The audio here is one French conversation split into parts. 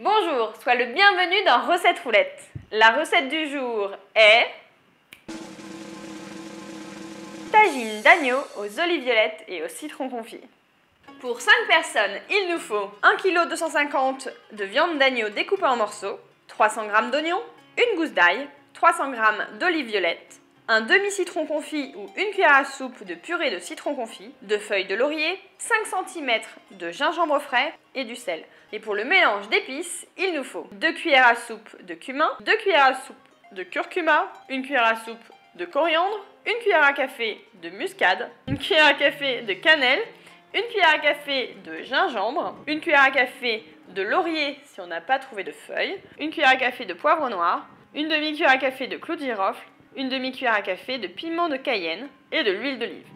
Bonjour, sois le bienvenu dans Recette Roulette. La recette du jour est tagine d'agneau aux olives violettes et au citron confit. Pour 5 personnes, il nous faut 1 kg 250 de viande d'agneau découpée en morceaux, 300 g d'oignons, une gousse d'ail, 300 g d'olives violettes, un demi-citron confit ou une cuillère à soupe de purée de citron confit, 2 feuilles de laurier, 5 cm de gingembre frais et du sel. Et pour le mélange d'épices, il nous faut 2 cuillères à soupe de cumin, 2 cuillères à soupe de curcuma, une cuillère à soupe de coriandre, une cuillère à café de muscade, une cuillère à café de cannelle, une cuillère à café de gingembre, une cuillère à café de laurier si on n'a pas trouvé de feuilles, une cuillère à café de poivre noir, une demi-cuillère à café de clou de girofle, une demi-cuillère à café de piment de Cayenne et de l'huile d'olive.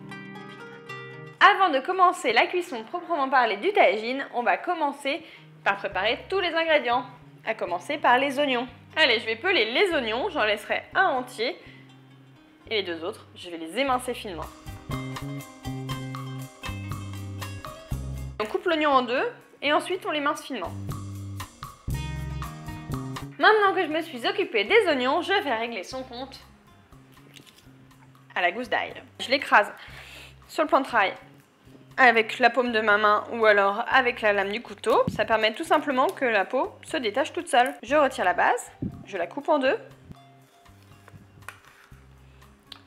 Avant de commencer la cuisson proprement parlée du tagine, on va commencer par préparer tous les ingrédients, à commencer par les oignons. Allez, je vais peler les oignons, j'en laisserai un entier et les 2 autres, je vais les émincer finement. On coupe l'oignon en 2 et ensuite on l'émince finement. Maintenant que je me suis occupée des oignons, je vais régler son compte à la gousse d'ail. Je l'écrase sur le plan de travail avec la paume de ma main ou alors avec la lame du couteau. Ça permet tout simplement que la peau se détache toute seule. Je retire la base, je la coupe en 2.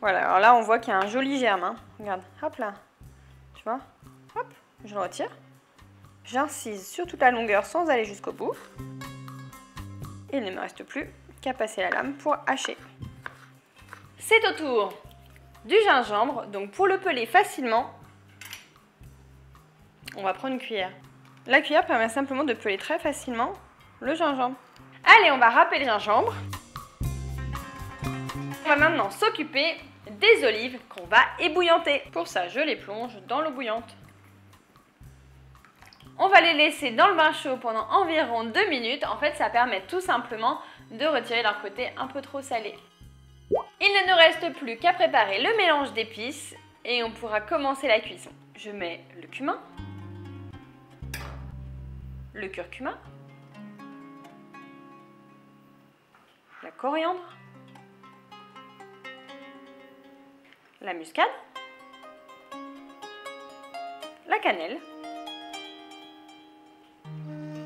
Voilà, alors là on voit qu'il y a un joli germe. Hein. Regarde, hop là, tu vois, hop, je le retire. J'incise sur toute la longueur sans aller jusqu'au bout. Et il ne me reste plus qu'à passer la lame pour hacher. C'est au tour du gingembre, donc pour le peler facilement, on va prendre une cuillère. La cuillère permet simplement de peler très facilement le gingembre. Allez, on va râper le gingembre. On va maintenant s'occuper des olives qu'on va ébouillanter. Pour ça, je les plonge dans l'eau bouillante. On va les laisser dans le bain chaud pendant environ 2 minutes. En fait, ça permet tout simplement de retirer leur côté un peu trop salé. Il ne nous reste plus qu'à préparer le mélange d'épices et on pourra commencer la cuisson. Je mets le cumin, le curcuma, la coriandre, la muscade, la cannelle,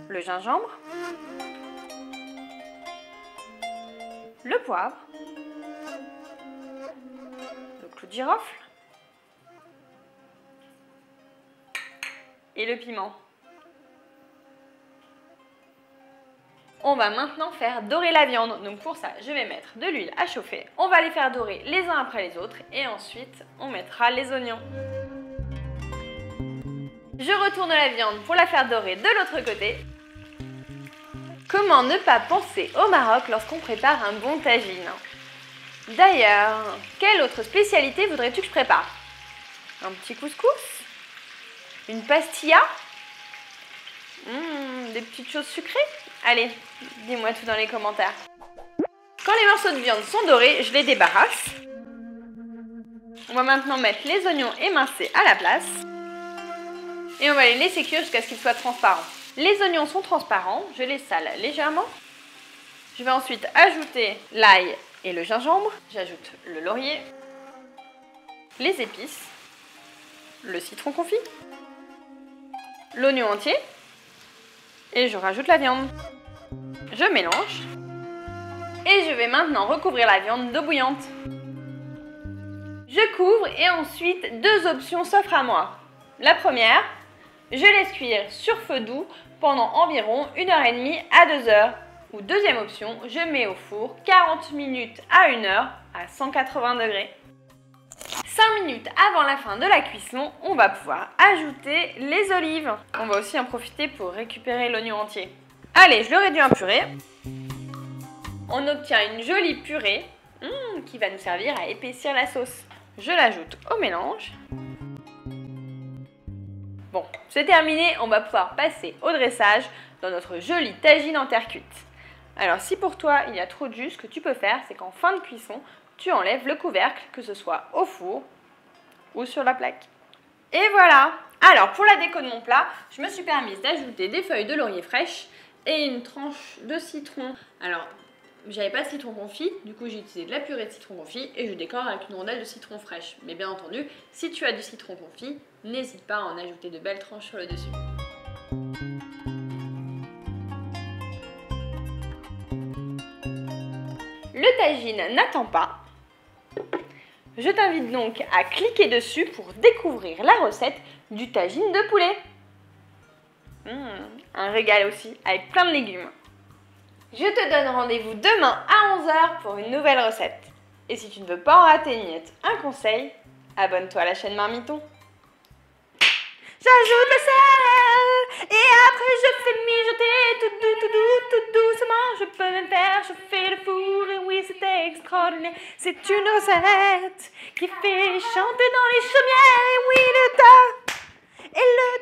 le gingembre, le poivre, le clou de girofle et le piment. On va maintenant faire dorer la viande. Donc pour ça, je vais mettre de l'huile à chauffer. On va les faire dorer les uns après les autres et ensuite on mettra les oignons. Je retourne la viande pour la faire dorer de l'autre côté. Comment ne pas penser au Maroc lorsqu'on prépare un bon tagine? D'ailleurs, quelle autre spécialité voudrais-tu que je prépare? Un petit couscous? Une pastilla? Des petites choses sucrées? Allez, dis-moi tout dans les commentaires. Quand les morceaux de viande sont dorés, je les débarrasse. On va maintenant mettre les oignons émincés à la place. Et on va les laisser cuire jusqu'à ce qu'ils soient transparents. Les oignons sont transparents, je les sale légèrement. Je vais ensuite ajouter l'ail et le gingembre. J'ajoute le laurier, les épices, le citron confit, l'oignon entier et je rajoute la viande. Je mélange et je vais maintenant recouvrir la viande d'eau bouillante. Je couvre et ensuite 2 options s'offrent à moi. La première, je laisse cuire sur feu doux pendant environ 1h30 à 2 heures. Ou deuxième option, je mets au four 40 minutes à 1 heure à 180 degrés. 5 minutes avant la fin de la cuisson, on va pouvoir ajouter les olives. On va aussi en profiter pour récupérer l'oignon entier. Allez, je le réduis en purée. On obtient une jolie purée qui va nous servir à épaissir la sauce. Je l'ajoute au mélange. Bon, c'est terminé, on va pouvoir passer au dressage dans notre jolie tagine en terre cuite. Alors si pour toi il y a trop de jus, ce que tu peux faire, c'est qu'en fin de cuisson, tu enlèves le couvercle, que ce soit au four ou sur la plaque. Et voilà! Alors pour la déco de mon plat, je me suis permise d'ajouter des feuilles de laurier fraîches et une tranche de citron. Alors, j'avais pas de citron confit, du coup j'ai utilisé de la purée de citron confit et je décore avec une rondelle de citron fraîche. Mais bien entendu, si tu as du citron confit, n'hésite pas à en ajouter de belles tranches sur le dessus. Le tagine n'attend pas. Je t'invite donc à cliquer dessus pour découvrir la recette du tagine de poulet. Un régal aussi, avec plein de légumes. Je te donne rendez-vous demain à 11 h pour une nouvelle recette. Et si tu ne veux pas en rater ni être un conseil, abonne-toi à la chaîne Marmiton. J'ajoute le sel et après je fais mijoter tout doucement. Je peux même faire chauffer le four et oui c'est extraordinaire. C'est une recette qui fait chanter dans les chaumières et oui le tas et le